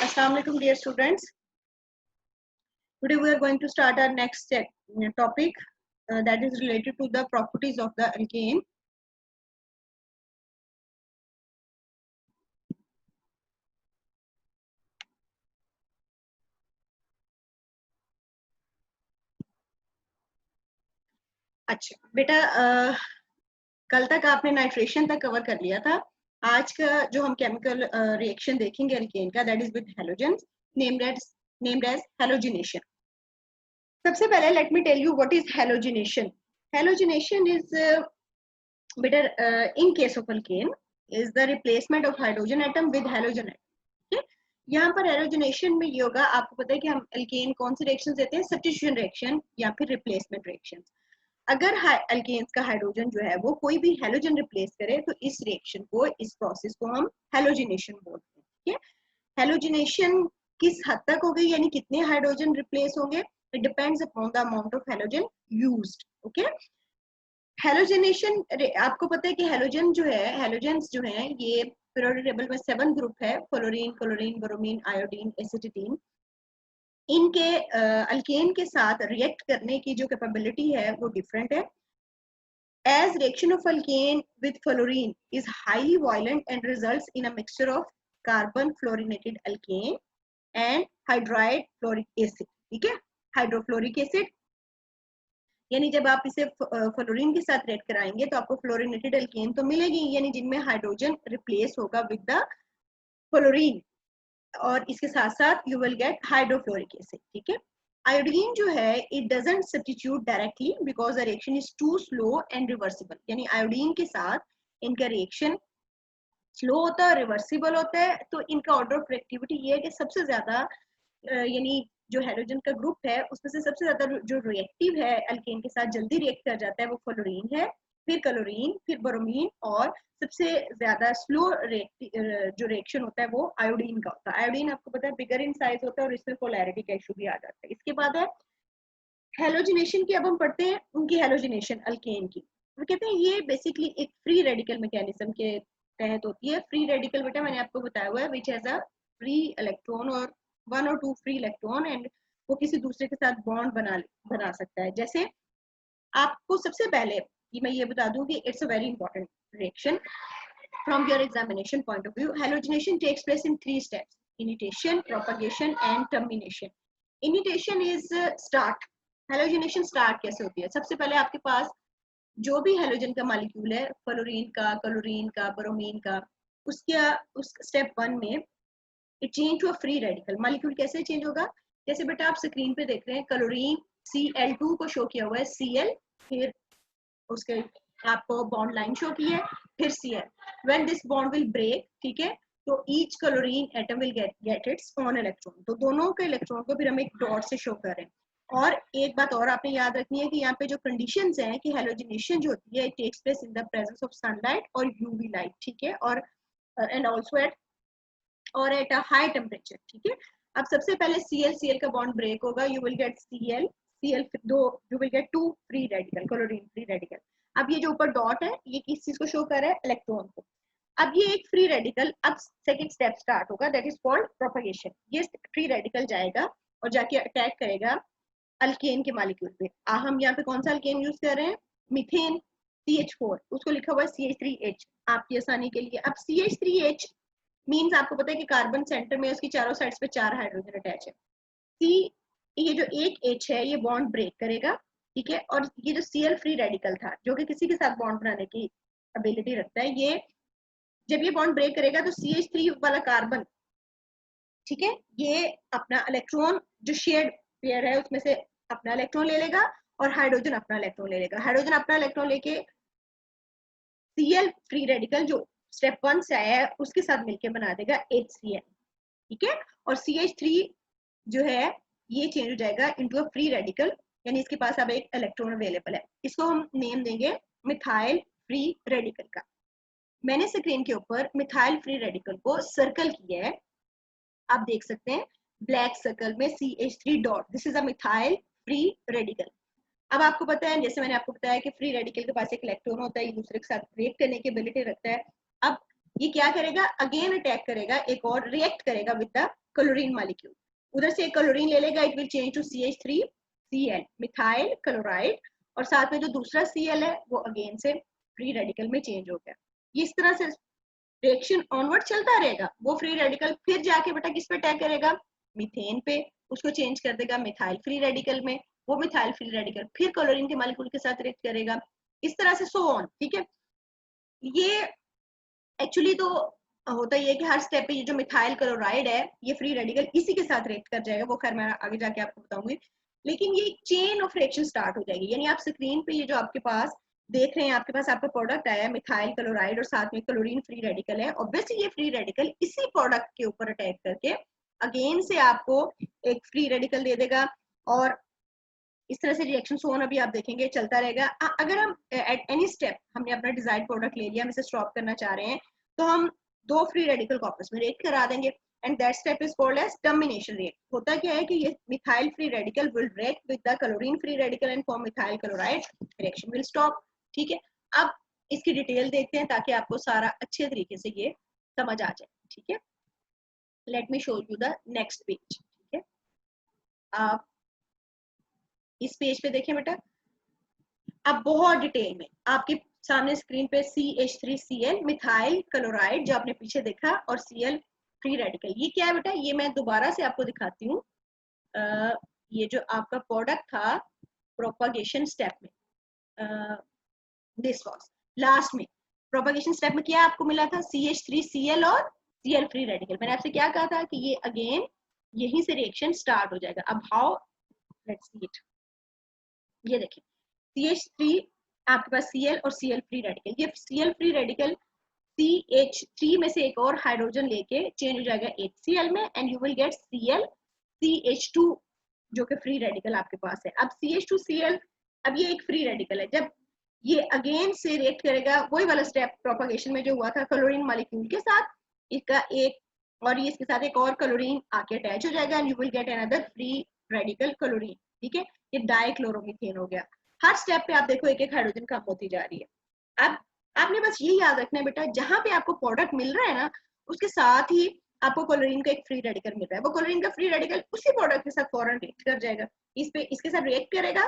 Assalamu alaikum, dear students. Today we are going to start our next topic that is related to the properties of the alkane. अच्छा बेटा, कल तक आपने nitration तक cover कर लिया था. आज का जो हम केमिकल रिएक्शन देखेंगे अल्केन का, that is with halogens named as halogenation. सबसे पहले let me tell you what is halogenation. Halogenation is बेटा in case of alkane is the replacement of hydrogen atom with halogen atom. ठीक है, यहाँ पर halogenation में ये होगा, आपको पता है कि हम अल्केन कौन सी रिएक्शन देते हैं, सब्स्टिट्यूशन रिएक्शन या फिर रिप्लेसमेंट रिएक्शन. अगर अल्केन्स का हाइड्रोजन जो है वो कोई भी हैलोजन रिप्लेस करे तो इस रिएक्शन को, इस प्रोसेस को हम हैलोजिनेशन बोलते हैं. ठीक है, हैलोजिनेशन किस हद तक होगी, यानी कितने हाइड्रोजन रिप्लेस होंगे, it depends upon the amount of halogen used. Okay, halogenation आपको पता है कि हैलोजन जो है, हैलोजेंस जो है ये पीरियोडिक टेबल में 7 ग्रुप है, फ्लोरीन, क्लोरीन, ब्रोमीन, आयोडीन, एसिटिन. इनके अल्केन के साथ रिएक्ट करने की जो कैपेबिलिटी है वो डिफरेंट है. As reaction of alkane with fluorine is highly violent and results in a mixture of carbon fluorinated alkane and hydride fluoric acid. ठीक है, हाइड्रोफ्लोरिक एसिड, यानी जब आप इसे फ्लोरीन के साथ रिएक्ट कराएंगे तो आपको फ्लोरिनेटेड अल्केन तो मिलेगी, यानी जिनमें हाइड्रोजन रिप्लेस होगा विद द फ्लोरीन, और इसके साथ साथ you will get hydrofluoric acid. ठीक है, आयोडीन जो है it doesn't substitute directly because the reaction is too slow and reversible. यानी आयोडीन के साथ इनका रिएक्शन स्लो होता है, रिवर्सिबल होता है. तो इनका ऑर्डर ऑफ रिएक्टिविटी ये है कि सबसे ज्यादा यानी जो हैलोजन का ग्रुप है उसमें से सबसे ज्यादा जो रिएक्टिव है अल्केन के साथ जल्दी रिएक्ट कर जाता है वो फ्लोरीन है, फिर क्लोरीन, फिर ब्रोमीन, और सबसे ज्यादा स्लो जो रिएक्शन होता है वो आयोडीन का होता है. आयोडीन आपको पता है बिगर इन साइज होता है और इसमें पोलैरिटी का इशू भी आ जाता है. इसके बाद है हैलोजिनेशन की. अब हम पढ़ते हैं उनकी हैलोजिनेशन अल्केन की. वो कहते हैं ये बेसिकली एक फ्री रेडिकल मैकेनिज्म के तहत होती है. फ्री रेडिकल बेटा मैंने आपको बताया हुआ है which has a free electron और 1 or 2 फ्री इलेक्ट्रॉन, एंड वो किसी दूसरे के साथ बॉन्ड बना सकता है. जैसे आपको सबसे पहले मैं ये बता दूं कि it's a very important reaction from your examination point of view. Halogenation takes place in 3 steps: initiation, propagation and termination. Initiation is start. Halogenation start कैसे होती है, सबसे पहले आपके पास जो भी हैलोजन का मॉलिक्यूल है, फ्लोरीन का, क्लोरीन का, ब्रोमीन का, उस स्टेप 1 में it change to a free radical. Molecule कैसे चेंज होगा, जैसे बेटा आप स्क्रीन पे देख रहे हैं क्लोरीन Cl2 को शो किया हुआ है Cl, फिर उसके आपको बॉन्ड लाइन शो की है, फिर Cl. When this bond will break, ठीक है, तो each chlorine atom will get its own electron. तो दोनों के इलेक्ट्रॉन को फिर हम एक डॉट से शो कर रहे हैं. और एक बात और आपने याद रखनी है कि यहाँ पे जो कंडीशंस हैं कि हैलोजिनेशन जो होती है it takes place in the presence of sunlight और यूवी लाइट. ठीक है, और and also at a high temperature. ठीक है, अब सबसे पहले Cl का बॉन्ड ब्रेक होगा, यू विल गेट Cl दो, you will get 2 free radical, chlorine free radical. अब ये जो ऊपर डॉट है ये किस चीज को शो कर रहा है, इलेक्ट्रॉन को. अब ये एक फ्री रेडिकल, अब सेकंड स्टेप स्टार्ट होगा, दैट इज कॉल्ड प्रोपगेशन. ये फ्री रेडिकल जाएगा और जाके अटैक करेगा अल्केन के मॉलिक्यूल पे. हम यहाँ पे कौन सा अल्केन यूज कर रहे हैं, मीथेन CH4, उसको लिखा हुआ है CH3H आपकी आसानी के लिए. अब CH3H मींस आपको पता है कि कार्बन सेंटर में उसकी चारों साइड्स पे 4 हाइड्रोजन अटैच है. ये जो एक H है ये बॉन्ड ब्रेक करेगा. ठीक है, और ये जो Cl फ्री रेडिकल था जो कि किसी के साथ बॉन्ड बनाने की एबिलिटी रखता है, ये जब ये बॉन्ड ब्रेक करेगा तो CH3 वाला कार्बन, ठीक है, ये अपना इलेक्ट्रॉन जो शेयर्ड पेयर है उसमें से अपना इलेक्ट्रॉन ले लेगा और हाइड्रोजन अपना इलेक्ट्रॉन ले लेगा. हाइड्रोजन अपना इलेक्ट्रॉन लेके Cl फ्री रेडिकल जो स्टेप 1 से आया है उसके साथ मिलकर बना देगा HCl. ठीक है, और CH3 जो है ये चेंज हो जाएगा इनटू अ फ्री रेडिकल, यानी इसके पास अब एक इलेक्ट्रॉन अवेलेबल है. इसको हम नेम देंगे मिथाइल फ्री रेडिकल का. मैंने स्क्रीन के ऊपर मिथाइल फ्री रेडिकल को सर्कल किया है, आप देख सकते हैं ब्लैक सर्कल में CH3 dot, this is a methyl free radical. अब आपको पता है, जैसे मैंने आपको बताया कि फ्री रेडिकल के पास एक इलेक्ट्रॉन होता है, एक दूसरे के साथ रिएक्ट करने की एबिलिटी रखता है. अब ये क्या करेगा, अगेन अटैक करेगा, एक और रिएक्ट करेगा विद द क्लोरीन मॉलिक्यूल, उधर से एक क्लोरीन ले लेगा, it will change to CH3Cl methyl chloride, और साथ में जो दूसरा Cl है वो अगेन से फ्री रेडिकल में चेंज हो गया। इस तरह से रिएक्शन ऑनवर्ड चलता रहेगा। वो फ्री रेडिकल फिर जाके बेटा किस पे अटैक करेगा, मीथेन पे, उसको चेंज कर देगा मिथाइल फ्री रेडिकल में, वो मिथाइल फ्री रेडिकल फिर क्लोरीन के मॉलिक्यूल के साथ रिएक्ट करेगा, इस तरह से सो ऑन। ठीक है, ये एक्चुअली तो होता ही है कि हर स्टेप पे ये जो मिथाइल क्लोराइड है ये फ्री रेडिकल इसी के साथ रिएक्ट कर जाएगा, वो खैर मैं आगे जाके आपको बताऊंगी। लेकिन ये चेन ऑफ रिएक्शन स्टार्ट हो जाएगी, यानी आप स्क्रीन पे ये जो आपके पास देख रहे हैं, आपके पास आपका प्रोडक्ट आया है मिथाइल क्लोराइड और साथ में क्लोरीन फ्री रेडिकल है, ऑब्वियसली ये फ्री रेडिकल इसी प्रोडक्ट के ऊपर अटैक करके अगेन से आपको एक फ्री रेडिकल दे देगा, और इस तरह से रिएक्शन सोन अभी आप देखेंगे चलता रहेगा। अगर हम एट एनी स्टेप हमने अपना डिजायर्ड प्रोडक्ट ले लिया, हम इसे स्टॉप करना चाह रहे हैं, तो हम दो फ्री रेडिकल को आपस में रिएक्ट करा देंगे, and that step is called as termination react. होता क्या है कि ये methyl free radical will react with the chlorine free radical and form methyl chloride, reaction will stop. ठीक है, अब इसकी डिटेल देखते हैं ताकि आपको सारा अच्छे तरीके से ये समझ आ जाए। ठीक है, let me show you the next page. ठीक है, आप इस पेज पे देखें बेटा, अब बहुत डिटेल में आपके सामने स्क्रीन पे CH3Cl मिथाइल क्लोराइड जो आपने पीछे देखा, और Cl फ्री रेडिकल, ये क्या है बेटा, ये मैं दोबारा से आपको दिखाती हूँ। ये जो आपका प्रोडक्ट था प्रोपगेशन स्टेप में, दिस वाज लास्ट में प्रोपगेशन स्टेप में क्या आपको मिला था, CH3Cl और Cl फ्री रेडिकल। मैंने आपसे क्या कहा था कि ये अगेन यहीं से रिएक्शन स्टार्ट हो जाएगा। अब हाउ, लेट्स सी इट। ये देखिए CH3 आपके पास Cl और Cl फ्री रेडिकल, ये Cl फ्री रेडिकल CH3 में से एक और हाइड्रोजन लेके चेंज हो जाएगा HCl में, and you will get Cl CH2 जो कि फ्री रेडिकल आपके पास है। अब CH2Cl, अब ये एक फ्री रेडिकल है, जब ये अगेन से रिएक्ट करेगा वही वाला स्टेप प्रोपगेशन में जो हुआ था क्लोरीन मॉलिक्यूल के साथ, इसका एक और ये इसके साथ एक और क्लोरीन आके अटैच हो जाएगा, and you will get another free radical chlorine. ठीक है, ये डाइक्लोरोमीथेन हो गया। हर स्टेप पे आप देखो एक एक हाइड्रोजन कम होती जा रही है। अब आपने बस ये याद रखना है बेटा, जहां पे आपको प्रोडक्ट मिल रहा है ना, उसके साथ ही आपको क्लोरीन का एक फ्री रेडिकल मिल रहा है, वो क्लोरीन का फ्री रेडिकल उसी प्रोडक्ट के साथ फौरन रिएक्ट कर जाएगा, इस पे इसके साथ रिएक्ट करेगा,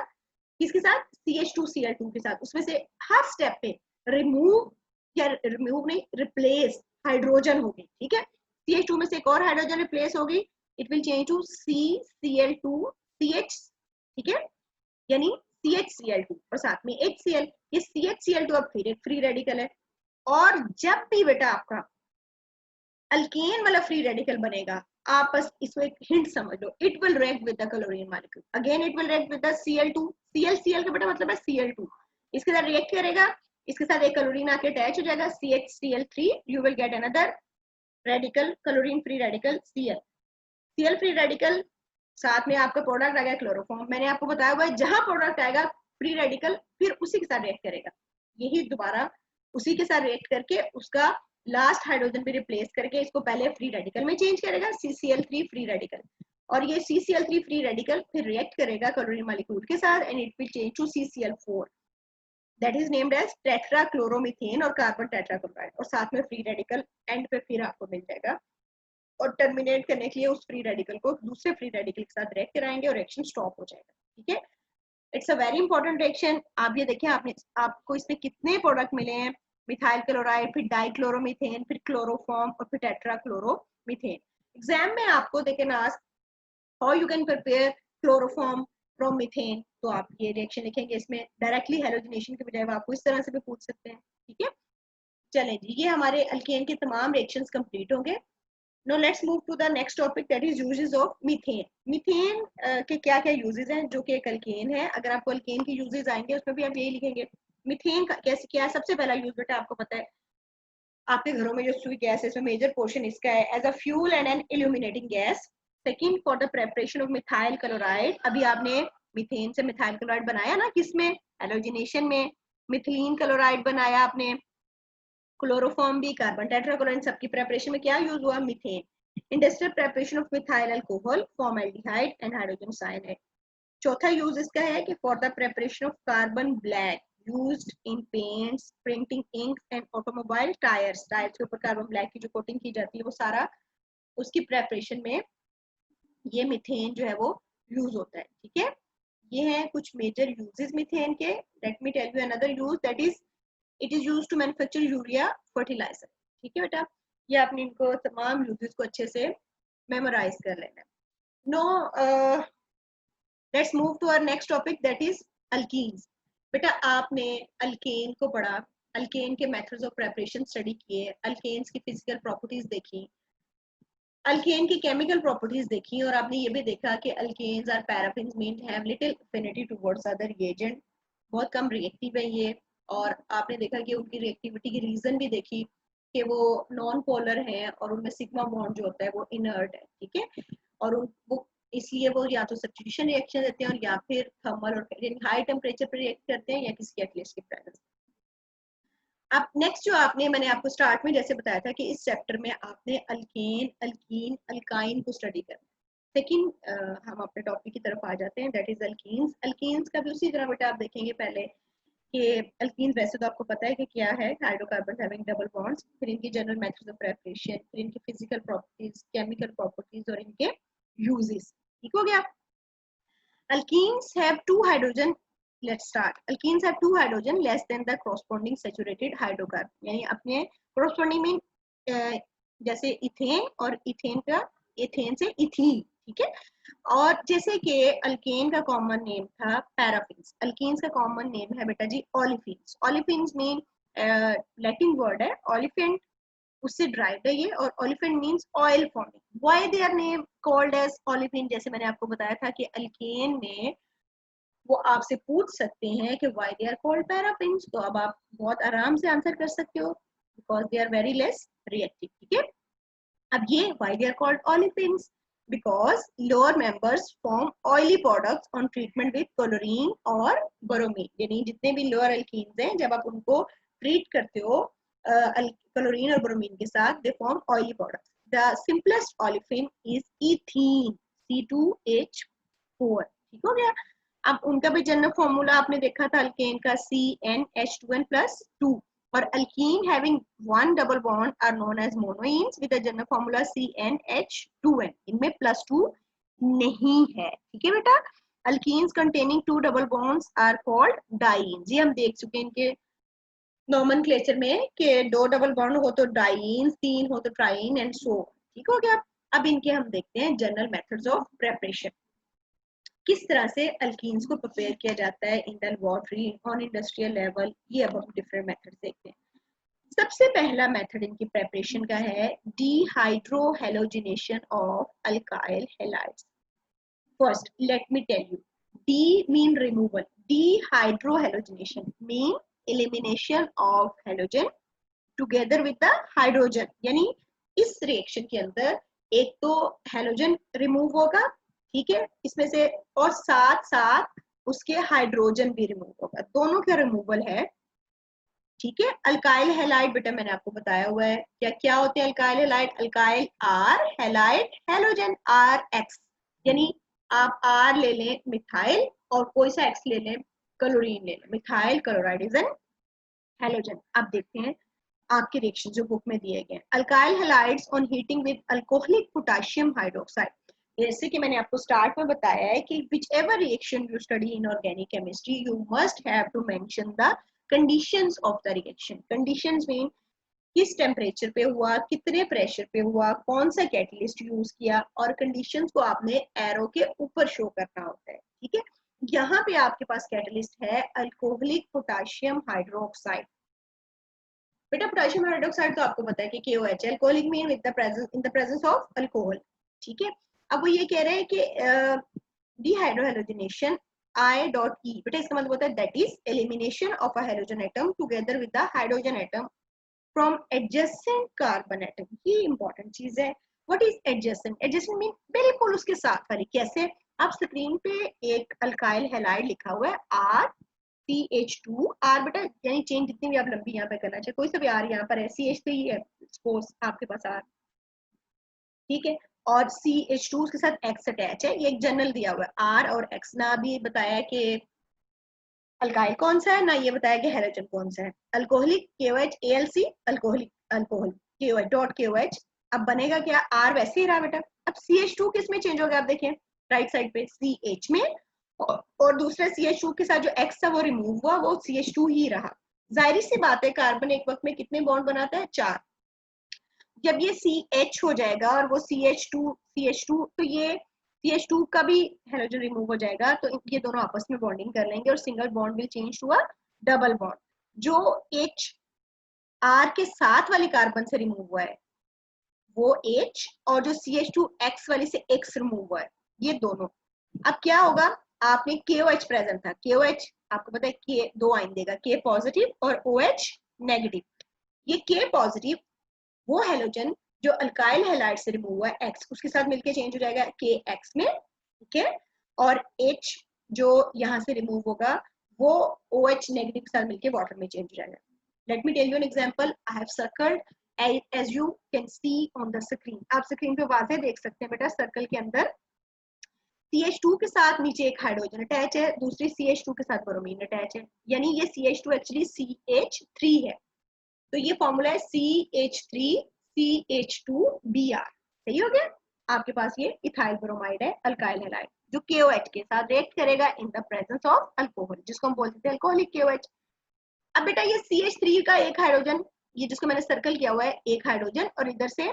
किसके साथ, CH2Cl2 के साथ। उसमें से हर स्टेप पे रिमूव या रिमूव नहीं, रिप्लेस हाइड्रोजन होगी। ठीक है, CH2 में से एक और हाइड्रोजन रिप्लेस होगी, it will change to CCl2CH। ठीक है, यानी CHCl2 और साथ में HCl, ये CHCl2 अब फिर एक फ्री रेडिकल है। और जब भी बेटा आपका अल्केन वाला फ्री रेडिकल बनेगा, आप बस इसको एक हिंट समझ लो, it will react with the chlorine molecule, again it will react with the Cl2, Cl का बेटा मतलब है Cl2, इसके साथ रिएक्ट करेगा, इसके साथ एक क्लोरीन आके अटैच हो जाएगा CHCl3, you will get another radical chlorine free radical Cl free radical, साथ में आपका प्रोडक्ट आ गया क्लोरोफॉर्म। मैंने आपको बताया हुआ है जहां प्रोडक्ट आएगा फ्री रेडिकल फिर उसी के साथ रिएक्ट करेगा, यही दोबारा उसी के साथ रिएक्ट करके उसका लास्ट हाइड्रोजन भी रिप्लेस करके इसको पहले फ्री रेडिकल में चेंज करेगा, CCl3 फ्री रेडिकल, और ये CCl3 फ्री रेडिकल फिर रिएक्ट करेगा क्लोरीन मॉलिक्यूल के साथ, and it will change to CCl4, that is named as tetrachloromethane और कार्बन टेट्राक्लोराइड, और साथ में फ्री रेडिकल एंड पे फिर आपको मिल जाएगा, और टर्मिनेट करने के लिए उस फ्री रेडिकल को दूसरे फ्री रेडिकल के साथ रिएक्ट कराएंगे और रिएक्शन स्टॉप हो जाएगा। ठीक है, it's a very important reaction. आप ये देखिए, आपको इसमें कितने प्रोडक्ट मिले हैं, मिथाइल क्लोराइड, फिर डाइक्लोरोमीथेन, फिर क्लोरोफॉर्म और फिर टेट्राक्लोरोमीथेन। एग्जाम में आपको देखें ना, how you can prepare chloroform from methane, तो आप ये रिएक्शन लिखेंगे, इसमें डायरेक्टली हेलोजनेशन के बजाय आपको इस तरह से भी पूछ सकते हैं। ठीक है, चलें जी, ये हमारे अल्केन के तमाम रिएक्शंस कंप्लीट होंगे। Now let's move to the next topic, that is uses of methane. Methane के क्या क्या uses हैं, जो कि एक अल्केन है। अगर आपको अल्केन की uses आएंगे उसमें भी आप यही लिखेंगे। मीथेन का कैसे क्या है, सबसे पहला यूज बेटा आपको पता है, आपके घरों में जो सुई गैस है इसमें मेजर पोर्शन इसका है as a fuel and an illuminating gas. Second, for the preparation of methyl chloride, अभी आपने मीथेन से मिथाइल क्लोराइड बनाया ना, किसमें, हेलोजिनेशन में। मिथिलीन क्लोराइड बनाया आपने, क्लोरोफॉर्म भी, कार्बन टेट्राक्लोराइड, सबकी प्रेपरेशन में क्या यूज हुआ, methane. Industrial preparation of methyl alcohol, formaldehyde and hydrogen cyanide. चौथा यूज इसका है कि for the preparation of carbon black used in paints, printing ink and automobile tyres, tyres के ऊपर कार्बन ब्लैक की जो कोटिंग की जाती है वो सारा उसकी प्रेपरेशन में ये मीथेन जो है वो यूज होता है, ठीक है। ये है कुछ मेजर यूजेस मीथेन के। Let me tell you another use, that is it is used to manufacture urea fertiliser, ठीक है बेटा। ये आपने इनको तमाम यूजेस को अच्छे से मेमोराइज कर लेना है। No, let's move to our next topic, that is alkenes. बेटा आपने अल्केन को पढ़ा, अल्केन के मेथड्स ऑफ प्रिपरेशन स्टडी किए, अल्केन्स की फिजिकल प्रॉपर्टीज देखी, अल्केन की केमिकल प्रॉपर्टीज देखी, और आपने ये भी देखा कि alkanes are paraffins mean have little affinity towards other reagent, बहुत कम रिएक्टिव है ये। और आपने देखा कि उनकी रिएक्टिविटी की रीजन भी देखी कि वो नॉन पोलर हैं और उनमें सिग्मा बॉन्ड जो होता है वो इनर्ट है, ठीक है। और वो इसलिए वो या तो सब्स्टिट्यूशन रिएक्शन देते हैं और या फिर थर्मल और हाई टेम्परेचर पर रिएक्ट करते हैं या किसी कैटलिस्ट की प्रेजेंस। अब नेक्स्ट जो आपने, मैंने आपको स्टार्ट में जैसे बताया था कि इस चैप्टर में आपने अल्केन, अल्कीन, अल्काइन को स्टडी करना है। लेकिन हम अपने टॉपिक की तरफ आ जाते हैं, दैट इज अल्कीन्स। अल्कीन्स का भी उसी तरह बेटा आप देखेंगे पहले कि अल्कीन्स वैसे तो आपको पता है कि क्या है, हाइड्रोकार्बन हैविंग डबल बॉन्ड्स, फिर इनकी जनरल मेथड्स ऑफ प्रिपरेशन, फिर इनकी फिजिकल प्रॉपर्टीज, केमिकल प्रॉपर्टीज और इनके यूजेस, ठीक हो गया। Alkenes have two hydrogen. Let's start. Alkenes have two hydrogen less than the corresponding saturated hydrocarbon. यानी अपने corresponding में जैसे इथेन और इथेन का, इथेन से इथीन, ठीक है। और जैसे कि अल्केन का कॉमन नेम था पैराफिन्स, अल्केन्स का कॉमन नेम है बेटा जी olefins. Olefins mean Latin word है ओलिफेंट, उससे ड्राइव्ड है ये, और olefiant means oil forming. Why they are name called as olefin, जैसे मैंने आपको बताया था कि अल्केन में वो आपसे पूछ सकते हैं कि why they are called paraffins, तो अब आप बहुत आराम से आंसर कर सकते हो, because they are very less reactive, ठीक है। अब ये why they are called olefins, because lower members form oily products on treatment with chlorine और ब्रोमीन। यानी जितने भी लोअर अल्कीन्स हैं जब आप उनको ट्रीट करते हो क्लोरीन और ब्रोमीन के साथ, they form oily products. The simplest olefin is ethene, C2H4, ठीक हो गया। अब उनका भी जनरल फॉर्मूला आपने देखा था अल्केन का, CnH2n+2, और alkene having one double bond are known as monoenes with the general formula CnH2n। इनमें +2 नहीं है, ठीक है बेटा। Alkenes containing two double bonds are called dienes. ये हम देख चुके हैं इनके नोमेनक्लेचर में कि 2 डबल बॉन्ड हो तो डाइन्स, 3 हो तो ट्राइन एंड सो, ठीक हो गया। अब इनके हम देखते हैं जनरल मेथड्स ऑफ प्रिपरेशन, किस तरह से अल्कीन्स को प्रिपेयर किया जाता है in the laboratory on industrial level. ये अब हम डिफरेंट मेथड्स देखते हैं। सबसे पहला मेथड इनकी प्रिपरेशन का है dehydrohalogenation of alkyl halides. First let me tell you, de mean removal, dehydrohalogenation mean elimination of halogen together with the hydrogen. यानी इस रिएक्शन के अंदर एक तो हेलोजन रिमूव होगा, ठीक है, इसमें से, और साथ साथ उसके हाइड्रोजन भी रिमूव होगा, दोनों का रिमूवल है, ठीक है। अल्काइल हैलाइड बेटा मैंने आपको बताया हुआ है क्या क्या होते हैं alkyl halide. Alkyl R, halide halogen, R X, यानी आप आर ले लें मिथाइल और कोई सा एक्स ले लें क्लोरीन ले लें, methyl chloride is an halogen. अब देखते हैं आपके रिएक्शन जो बुक में दिए गए। Alkyl halides on heating with alcoholic potassium hydroxide, जैसे कि मैंने आपको स्टार्ट में बताया है कि whichever reaction you study in organic chemistry you must have to mention the conditions of the reaction. Conditions mean किस टेम्परेचर पे हुआ, कितने प्रेशर पे हुआ, कौन सा कैटलिस्ट यूज किया, और कंडीशंस को आपने एरो के ऊपर शो करना होता है, ठीक है। यहाँ पे आपके पास कैटलिस्ट है अल्कोहलिक पोटेशियम हाइड्रोक्साइड। बेटा पोटेशियम हाइड्रोक्साइड तो आपको पता है कि KOH, alcoholic mean with the presence, in the presence of alcohol, ठीक है। अब वो ये कह रहे हैं कि डिहाइड्रोहेलोजिनेशन I.E, बेटा इसका मतलब होता है that is elimination of a halogen atom together with the hydrogen atom from adjacent carbon atom. ये इंपॉर्टेंट चीज है। What is adjacent? Adjacent mean बिल्कुल उसके साथ वाली। कैसे? आप स्क्रीन पे एक अल्काइल हैलाइड लिखा हुआ है RCH2, आर बेटा यानी चेन जितनी भी आप लंबी यहाँ पे करना चाहिए, कोई सा भी आर यहाँ पर है, CH तो ये है, सपोज आपके पास आर, ठीक है, और CH2 उसके साथ X अटैच है, ये एक जनरल दिया हुआ है R और X। ना भी बताया कि अल्काइल कौन सा है, ना ये बताया कि हेलोजन कौन सा है। Alcoholic KOH ALC, alcoholic alcohol KOH dot KOH। अब बनेगा क्या? R वैसे ही रहा बेटा। अब अब CH2 किस में चेंज हो गया, आप देखें राइट साइड पे CH में, और दूसरा CH2 के साथ जो X था वो रिमूव हुआ, वो CH2 ही रहा। जाहिर सी बात है कार्बन एक वक्त में कितने बॉन्ड बनाता है, 4। जब ये CH हो जाएगा और वो CH2 तो ये CH2 का भी हेलोजन रिमूव हो जाएगा, तो ये दोनों आपस में बॉन्डिंग कर लेंगे और single bond will change to a double bond. जो H R के साथ वाली कार्बन से रिमूव हुआ है वो H, और जो CH2X वाली से X रिमूव हुआ है, ये दोनों। अब क्या होगा, आपने KOH प्रेजेंट था, KOH आपको पता है K 2 आयन देगा, K पॉजिटिव और OH नेगेटिव। ये K पॉजिटिव वो हेलोजन जो अल्काइल हैलाइड से रिमूव हुआ है X, उसके साथ मिलके चेंज हो जाएगा KX में, ठीक है। और H जो यहाँ से रिमूव होगा वो OH नेगेटिव के साथ मिलके वाटर में चेंज हो जाएगा। Let me tell you an example, I have circled as you can see on the screen। आप स्क्रीन पे वाज़ेह देख सकते हैं बेटा, सर्कल के अंदर CH2 के साथ नीचे एक हाइड्रोजन अटैच है, दूसरी CH2 के साथ ब्रोमीन अटैच है, यानी ये CH2 एक्चुअली CH3 है। तो ये फॉर्मूला है CH3CH2Br। सही हो गया, आपके पास ये इथाइल ब्रोमाइड है, अल्काइल हैलाइड, जो KOH के साथ रिएक्ट करेगा इन द प्रेजेंस ऑफ अल्कोहल, जिसको हम बोलते थे अल्कोहलिक KOH। अब बेटा ये CH3 का एक हाइड्रोजन, ये जिसको मैंने सर्कल किया हुआ है, एक हाइड्रोजन, और इधर से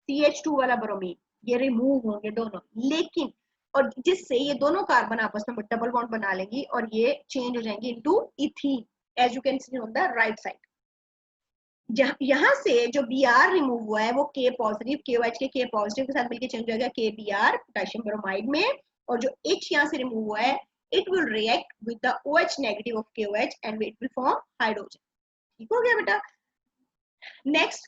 CH2 वाला ब्रोमीन, ये रिमूव होंगे दोनों, लेकिन और जिससे ये दोनों कार्बन आपस में डबल बॉन्ड बना लेंगी और ये चेंज हो जाएंगे into ethene, as you can see on the right side. यहाँ से जो Br रिमूव हुआ है वो K पॉजिटिव, KOH के K पॉजिटिव के साथ मिलकर चेंज हो जाएगा KBr पोटेशियम ब्रोमाइड में, और जो H यहाँ से रिमूव हुआ है it will react with the OH negative of KOH and it will form hydrogen। ठीक हो गया बेटा। नेक्स्ट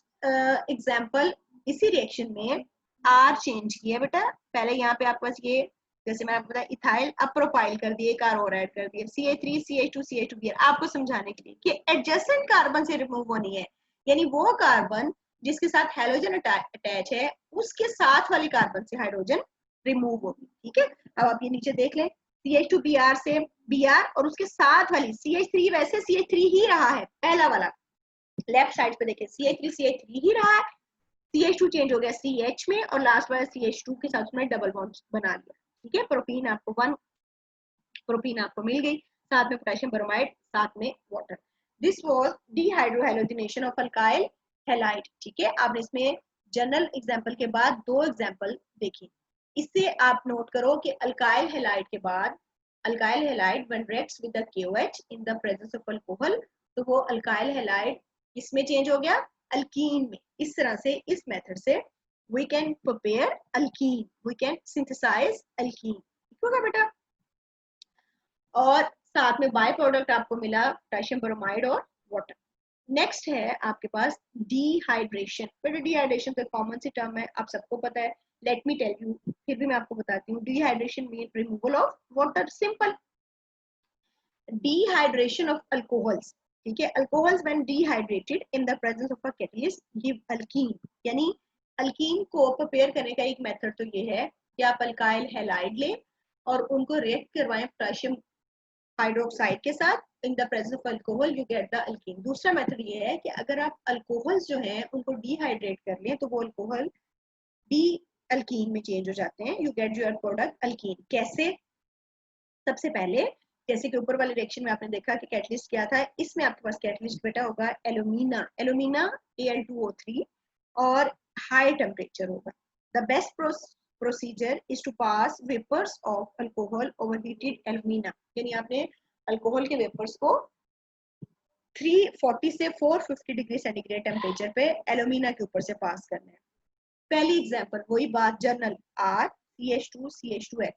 एग्जांपल, इसी रिएक्शन में R चेंज किया बेटा, पहले यहाँ पे आपके पास ये जैसे मैंने आपको बताया इथाइल, अब प्रोपाइल कर दिए, एक R और ऐड कर दिया, CH3 CH2 CH2Br, आपको समझाने के लिए कि एडजेसेंट कार्बन से रिमूव होनी है, यानी वो कार्बन जिसके साथ हेलोजन अटैच है उसके साथ वाली कार्बन से हाइड्रोजन रिमूव होगी। ठीक है, अब आप ये नीचे देख लें, CH2Br से Br और उसके साथ वाली CH3, वैसे CH3 ही रहा है, पहला वाला लेफ्ट साइड पे देखिए CH3 ही रहा है, CH2 चेंज हो गया CH में, और लास्ट वाला CH2 के साथ उसने डबल बॉन्ड बना दिया। ठीक है, प्रोपीन आपको मिल गई, साथ में पोटेशियम ब्रोमाइड, साथ में water. This was dehydrohalogenation of alkyl halide. ठीक है, आपने इसमें जनरल एग्जांपल के बाद 2 एग्जांपल देखी, इससे आप नोट करो कि अल्काइल हैलाइड के बाद alkyl halide when reacts with the KOH in the presence of alcohol, तो वो अल्काइल हैलाइड किसमें चेंज हो गया, अल्कीन में। इस तरह से, इस मेथड से we can prepare alkene, we can synthesize alkene। ठीक होगा बेटा, और साथ में बाय प्रोडक्ट आपको मिला पोटेशियम ब्रोमाइड और वाटर। नेक्स्ट है आपके पास डिहाइड्रेशन। बेटा डिहाइड्रेशन तो कॉमन सी टर्म है, आप सबको पता है, लेट मी टेल यू, फिर भी मैं आपको बताती हूँ। Dehydration mean removal of water, simple. Dehydration of alcohols, ठीक है, alcohols when dehydrated in the presence of a catalyst give alkyne, यानी अल्कीन को प्रिपेयर करने का एक मेथड तो ये है कि आप अल्काइल हैलाइड लें और उनको रिएक्ट करवाएं पोटेशियम हाइड्रोक्साइड के साथ, इन the presence of alcohol you get the alkyne. दूसरा मेथड ये है कि अगर आप अल्कोहल्स जो हैं उनको डिहाइड्रेट कर लें तो वो अल्कोहल डी अल्कीन में चेंज हो जाते हैं, you get your product alkyne. कैसे, सबसे पहले जैसे कि ऊपर वाले रिएक्शन में आपने देखा कि कैटलिस्ट क्या था, इसमें आपके पास कैटलिस्ट बेटा होगा एल्यूमिना Al2O3 और हाई टेम्परेचर होगा। The best procedure is to pass vapours of alcohol over heated alumina, यानी आपने अल्कोहल के वेपर्स को 340 से 450 डिग्री सेंटीग्रेड टेम्परेचर पे एल्यूमिना के ऊपर से पास करना है। पहली एग्जांपल वही बात, journal R CH2CH2X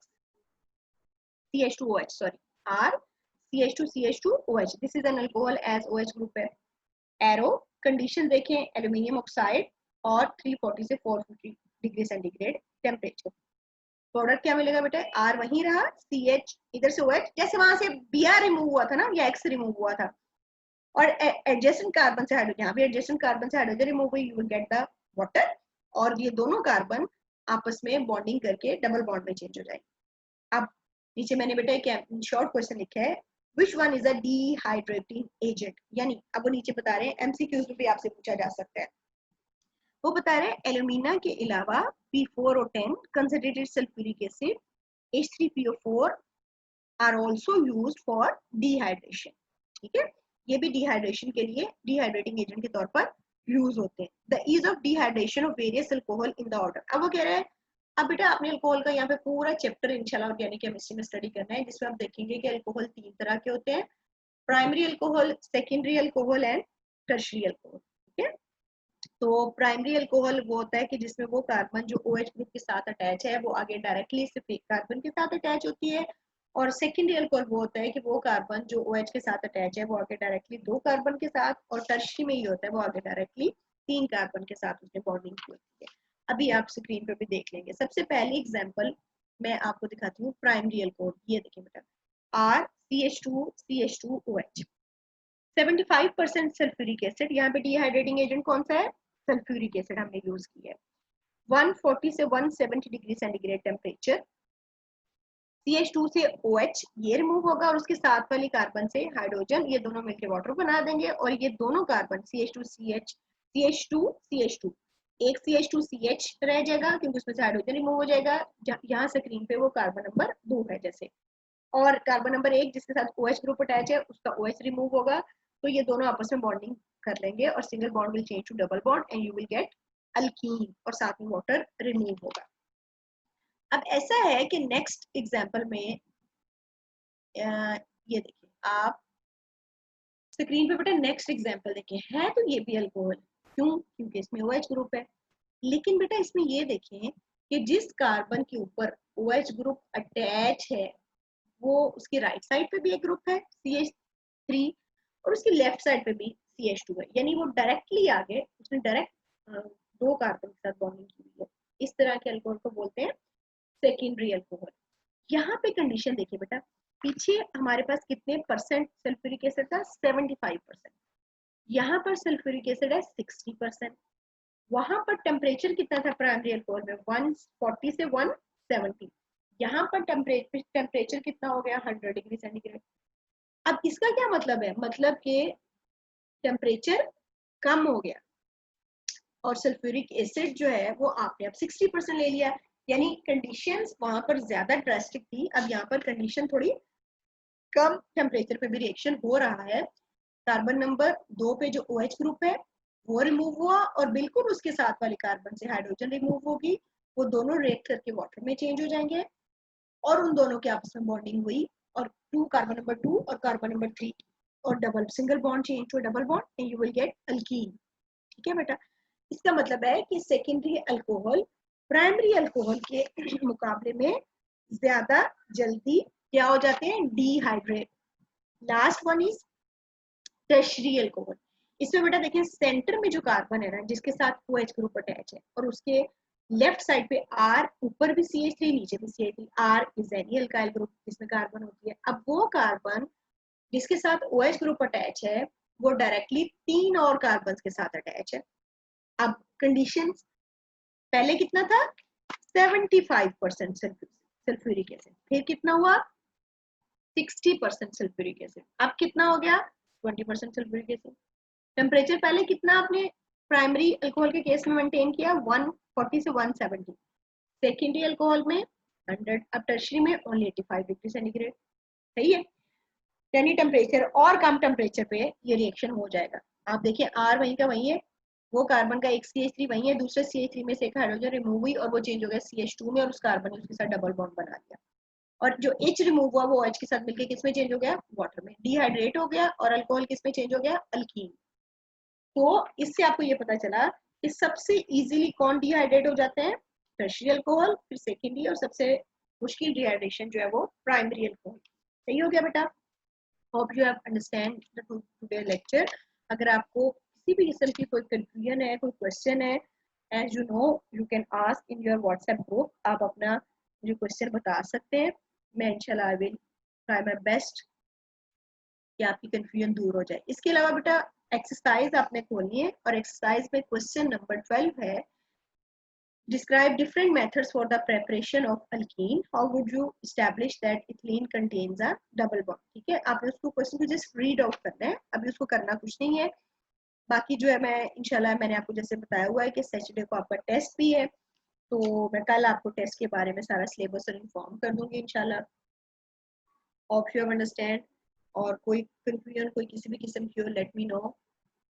CH2OH, sorry, R CH2CH2OH, this is an alcohol as OH group है। एरो कंडीशन देखें, एल्यूमिनियम ऑक्साइड और 340 से 450 डिग्री सेंटीग्रेड टेम्परेचर। प्रोडक्ट क्या मिलेगा बेटा, R वहीं रहा, CH इधर से OH, जैसे वहां से Br रिमूव हुआ था ना, या X रिमूव हुआ था, और एडजेसेंट कार्बन से हाइड्रोजन, यहाँ पे एडजेसेंट कार्बन से हाइड्रोजन रिमूव हुई, you will get the water, और ये दोनों कार्बन आपस में बॉन्डिंग करके डबल बॉन्ड में चेंज हो जाएंगे। अब नीचे मैंने बेटा एक शॉर्ट क्वेश्चन लिखा है, which one is a dehydrating agent, यानी अब वो नीचे बता रहे हैं, MCQs में भी आपसे पूछा जा सकता है। वो बता रहे हैं एल्यूमिना के अलावा P4O10 concentrated sulphuric acid H3PO4 are also used for dehydration. ठीक है, ये भी डिहाइड्रेशन के लिए डिहाइड्रेटिंग एजेंट के तौर पर यूज होते हैं। The ease of dehydration of various alcohol in the order. अब वो कह रहे हैं अब बेटा आपने अल्कोहल का यहाँ पे पूरा चैप्टर इंशाल्लाह ऑर्गेनिक केमिस्ट्री में स्टडी करना है, जिसमें आप देखेंगे कि अल्कोहल 3 तरह के होते हैं, primary alcohol, secondary alcohol and tertiary alcohol. ठीक है, तो प्राइमरी अल्कोहल वो होता है कि जिसमें वो कार्बन जो OH ग्रुप के साथ अटैच है वो आगे डायरेक्टली सिर्फ एक कार्बन के साथ अटैच होती है, और सेकेंडरी अल्कोहल वो होता है कि वो कार्बन जो OH के साथ अटैच है वो आगे डायरेक्टली 2 कार्बन के साथ, और टर्शियरी में ये होता है वो आगे डायरेक्टली 3 कार्बन के साथ उसने बॉन्डिंग की होती है। अभी आप स्क्रीन पे भी देख लेंगे। सबसे पहली एग्जांपल मैं आपको दिखाती हूँ प्राइमरी अल्कोहल। ये देखिए बेटा RCH2CH2OH 75% सल्फ्यूरिक एसिड, यहाँ पे डिहाइड्रेटिंग एजेंट कौन सा है, सल्फ्यूरिक एसिड हमने यूज किया है। 140 से 170 डिग्री सेंटीग्रेड टेम्परेचर, CH2 से OH ये रिमूव होगा और उसके साथ वाली कार्बन से हाइड्रोजन, ये दोनों मिलकर वाटर बना देंगे, और ये दोनों कार्बन CH2 एक CH2CH रह जाएगा क्योंकि उसमें से हाइड्रोजन रिमूव हो जाएगा। यहाँ स्क्रीन पे वो कार्बन नंबर 2 है जैसे, और कार्बन नंबर 1 जिसके साथ OH ग्रुप अटैच है उसका OH रिमूव होगा, तो ये दोनों आपस में बॉन्डिंग कर लेंगे और single bond will change to double bond and you will get alkene, और साथ में वाटर रिमूव होगा। अब ऐसा है कि नेक्स्ट एग्जांपल में ये देखिए आप स्क्रीन पे बेटा नेक्स्ट एग्जांपल देखिए, है तो ये भी अल्कोहल, क्यों, क्योंकि इसमें OH ग्रुप है, लेकिन बेटा इसमें ये देखें कि जिस कार्बन के ऊपर OH ग्रुप अटैच है वो उसकी राइट साइड पे भी एक ग्रुप है CH3 और उसकी लेफ्ट साइड पे भी CH2 है, यानी वो डायरेक्टली आगे उसने डायरेक्ट 2 कार्बन के साथ बॉन्डिंग की हुई है। इस तरह के अल्कोहल को बोलते हैं सेकेंडरी अल्कोहल। यहाँ पे कंडीशन देखिए बेटा, पीछे हमारे पास कितने परसेंट सल्फ्यूरिक एसिड था, 75%, यहाँ पर सल्फ्यूरिक एसिड है 60%, वहां पर टेम्परेचर कितना था प्राइमरी अल्कोहल में 140 से 170, यहाँ पर टेम्परेचर कितना हो गया 100 डिग्री सेंटीग्रेड। अब इसका क्या मतलब है, मतलब कि टेम्परेचर कम हो गया और सल्फ्यूरिक एसिड जो है वो आपने अब 60% ले लिया, यानी कंडीशंस वहां पर ज्यादा ड्रास्टिक थी, अब यहाँ पर कंडीशन थोड़ी कम टेम्परेचर पे भी रिएक्शन हो रहा है। कार्बन नंबर 2 पे जो OH ग्रुप है वो रिमूव हुआ और बिल्कुल उसके साथ वाले कार्बन से हाइड्रोजन रिमूव होगी, वो दोनों रिएक्ट करके वाटर में चेंज हो जाएंगे और उन दोनों के आपस में बॉन्डिंग हुई और कार्बन नंबर 2 और कार्बन नंबर 3 और double single bond change to double bond and you will get alkene. ठीक है बेटा, इसका मतलब है कि सेकेंडरी अल्कोहल प्राइमरी अल्कोहल के मुकाबले में ज्यादा जल्दी क्या हो जाते हैं, dehydrate. Last one is tertiary alcohol. इसमें बेटा देखिए सेंटर में जो कार्बन है ना जिसके साथ OH ग्रुप अटैच है और उसके लेफ्ट साइड पे R, ऊपर भी CH3 नीचे भी CH3, R is any alkyl group जिसमें कार्बन होती है। अब वो कार्बन जिसके साथ OH ग्रुप अटैच है वो डायरेक्टली 3 और कार्बन के साथ अटैच है। अब कंडीशन पहले कितना था 75% सल्फ्यूरिक एसिड, फिर कितना हुआ 60% सल्फ्यूरिक एसिड, अब कितना हो गया 20% सल्फ्यूरिक एसिड। टेम्परेचर पहले कितना आपने प्राइमरी अल्कोहल के केस में मेंटेन किया 140 से 170, सेकेंडरी अल्कोहल में 100, अब टर्शियरी में ओनली 85 डिग्री सेंटीग्रेड। सही है, यानी टेम्परेचर और कम टेम्परेचर पे ये रिएक्शन हो जाएगा। आप देखिए R वहीं का वहीं है, वो कार्बन का एक CH3 वहीं है, दूसरे CH3 में से एक हाइड्रोजन रिमूव हुई और वो चेंज हो गया CH2 में और उस कार्बन ने उसके साथ डबल बॉन्ड बना दिया, और जो H रिमूव हुआ वो OH के साथ मिलकर किसमें चेंज हो गया, वाटर में, डिहाइड्रेट हो गया और अल्कोहल किसमें चेंज हो गया, अल्कीन। तो इससे आपको ये पता चला कि सबसे इजीली कौन डिहाइड्रेट हो जाते हैं, टर्शियरी अल्कोहल, फिर सेकेंडरी, और सबसे मुश्किल डिहाइड्रेशन जो है वो प्राइमरी अल्कोहल। सही हो गया बेटा, hope you have understand the today lecture. अगर आपको किसी भी किस्म की कोई कंफ्यूजन है, कोई क्वेश्चन है, as you know you can ask in your WhatsApp group, आप अपना मुझे क्वेश्चन बता सकते हैं, मैं इंशाल्लाह I will try my best कि आपकी कंफ्यूजन दूर हो जाए। इसके अलावा बेटा एक्सरसाइज आपने खोलनी है और एक्सरसाइज में क्वेश्चन नंबर 12 है, describe different methods for the preparation of alkene, how would you establish that ethylene contains a double bond। ठीक है, आपने उसको क्वेश्चन को जस्ट रीड आउट करना है, अभी उसको करना कुछ नहीं है, बाकी जो है मैं इंशाल्लाह मैंने आपको जैसे बताया हुआ है कि सैटरडे को आपका टेस्ट भी है, तो मैं कल आपको टेस्ट के बारे में सारा सिलेबस और इन्फॉर्म कर दूंगी इंशाल्लाह। Hope you understand. और कोई कंफ्यूजन कोई किसी भी किस्म की हो, लेट मी नो,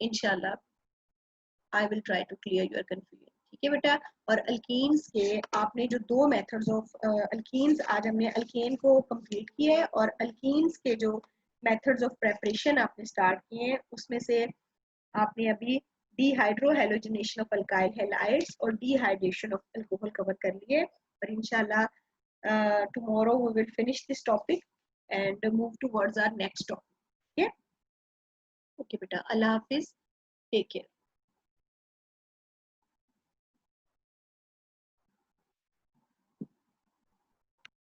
इंशाल्लाह I will try to clear your confusion. ठीक है बेटा। और अल्कीन्स के आपने जो दो मेथड्स ऑफ अल्कीन्स, आज हमने अल्केन को कंप्लीट किया है, और अल्कीन्स के जो मेथड्स ऑफ प्रेपरेशन आपने स्टार्ट किए हैं उसमें से आपने अभी डिहाइड्रोहेलोजिनेशन ऑफ अल्काइल हैलाइड्स और डिहाइड्रेशन ऑफ अल्कोहल कवर कर लिए। और इंशाल्लाह tomorrow we will finish this topic and move towards our next topic. Okay बेटा, अल्लाह हाफिज, टेक केयर।